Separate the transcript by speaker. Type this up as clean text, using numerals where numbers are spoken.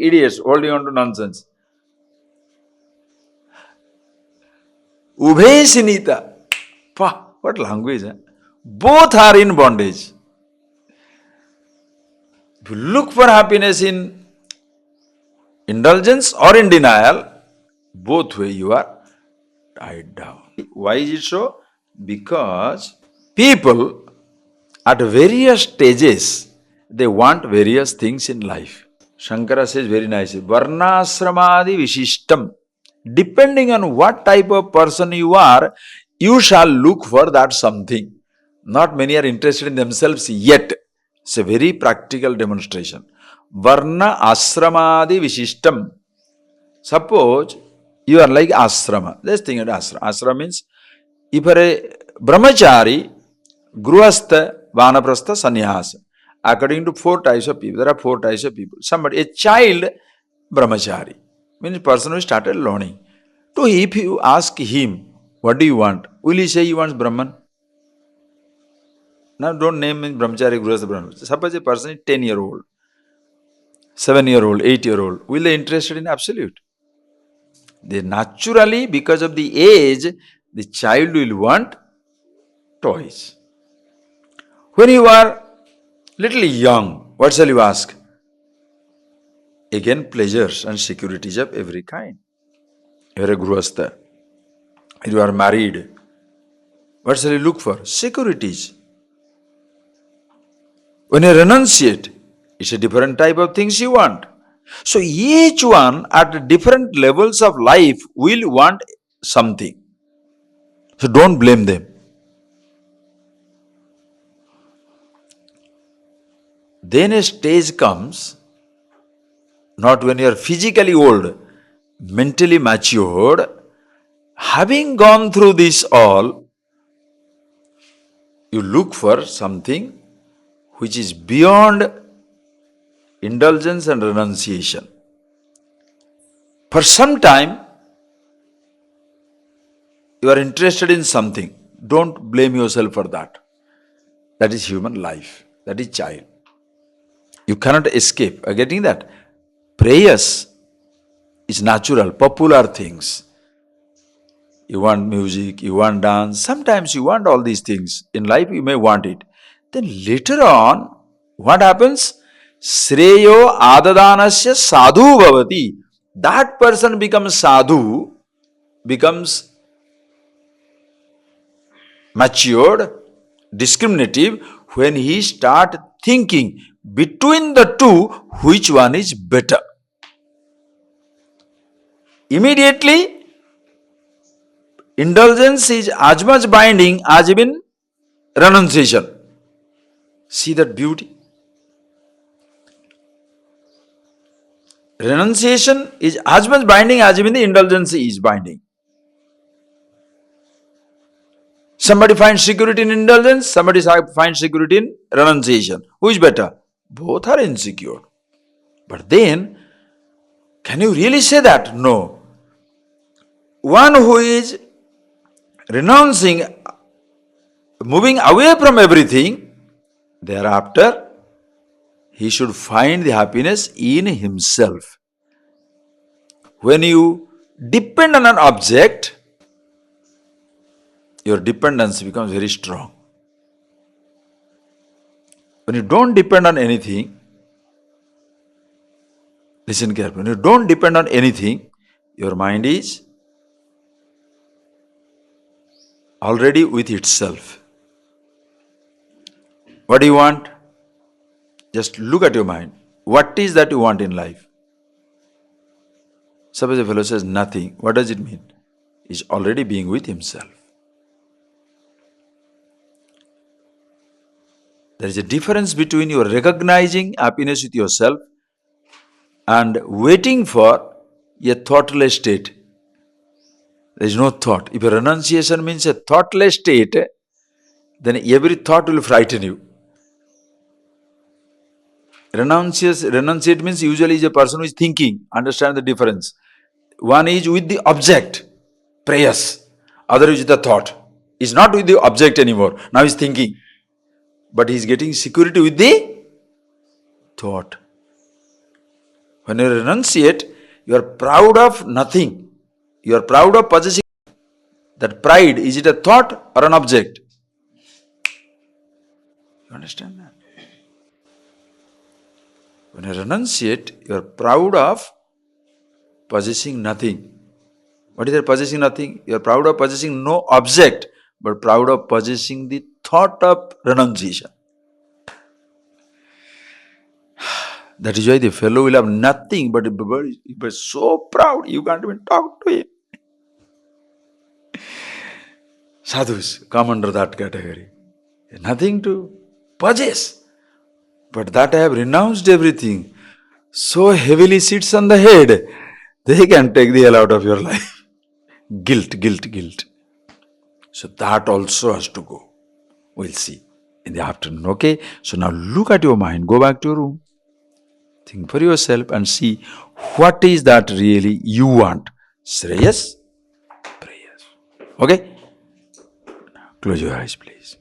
Speaker 1: idiots holding on to nonsense. Ubhe sinita. What language, eh? Both are in bondage. If you look for happiness in indulgence or in denial, both way you are tied down. Why is it so? Because people at various stages, they want various things in life. Shankara says very nicely, Varnasramadi Vishishtam. Depending on what type of person you are, you shall look for that something. Not many are interested in themselves yet. It's a very practical demonstration. Varna Asramadi Vishishtam. Suppose you are like ashrama. Let's think of ashrama. Ashrama means if you are a brahmachari, gruhastha, vanaprastha, sannyasa. According to 4 types of people, there are 4 types of people. Somebody, a child brahmachari, means a person who started learning. So if you ask him, what do you want? Will he say he wants Brahman? Now don't name him brahmachari, gruhastha, brahman. Suppose a person is 10-year-old, 7-year-old, 8-year-old. Will they interested in absolute? They naturally, because of the age, the child will want toys. When you are little young, what shall you ask? Again, pleasures and securities of every kind. You are a gruhastha. You are married. What shall you look for? Securities. When you renunciate, it's a different type of things you want. So each one at different levels of life will want something. So don't blame them. Then a stage comes, not when you are physically old, mentally matured, having gone through this all, you look for something which is beyond indulgence and renunciation. For some time, you are interested in something. Don't blame yourself for that. That is human life. That is child. You cannot escape. Are you getting that? Prayers is natural, popular things. You want music, you want dance. Sometimes you want all these things. In life you may want it. Then later on, what happens? Sreyo adadanasya sadhu bhavati. That person becomes sadhu, becomes matured, discriminative, when he start thinking between the two, which one is better. Immediately, indulgence is as much binding as even renunciation. See that beauty? Renunciation is as much binding as even the indulgence is binding. Somebody finds security in indulgence, somebody finds security in renunciation. Who is better? Both are insecure. But then, can you really say that? No. One who is renouncing, moving away from everything, thereafter, he should find the happiness in himself. When you depend on an object, your dependence becomes very strong. When you don't depend on anything, listen carefully, when you don't depend on anything, your mind is already with itself. What do you want? Just look at your mind. What is that you want in life? Suppose a fellow says nothing. What does it mean? He's already being with himself. There is a difference between your recognizing happiness with yourself and waiting for a thoughtless state. There is no thought. If a renunciation means a thoughtless state, then every thought will frighten you. Renunciate means usually is a person who is thinking. Understand the difference. One is with the object, prayers. Other is the thought. Is not with the object anymore. Now he is thinking. But he is getting security with the thought. When you renunciate, you are proud of nothing. You are proud of possessing. That pride, is it a thought or an object? You understand that? When you renunciate, you are proud of possessing nothing. What is that possessing nothing? You are proud of possessing no object, but proud of possessing the thought of renunciation. That is why the fellow will have nothing, but he was so proud, you can't even talk to him. Sadhus come under that category. Nothing to possess. But that I have renounced everything. So heavily sits on the head, they can take the hell out of your life. Guilt, guilt, guilt. So that also has to go. We'll see in the afternoon. Okay? So now look at your mind. Go back to your room. Think for yourself and see what is that really you want. Shreyas, prayers. Okay? Close your eyes, please.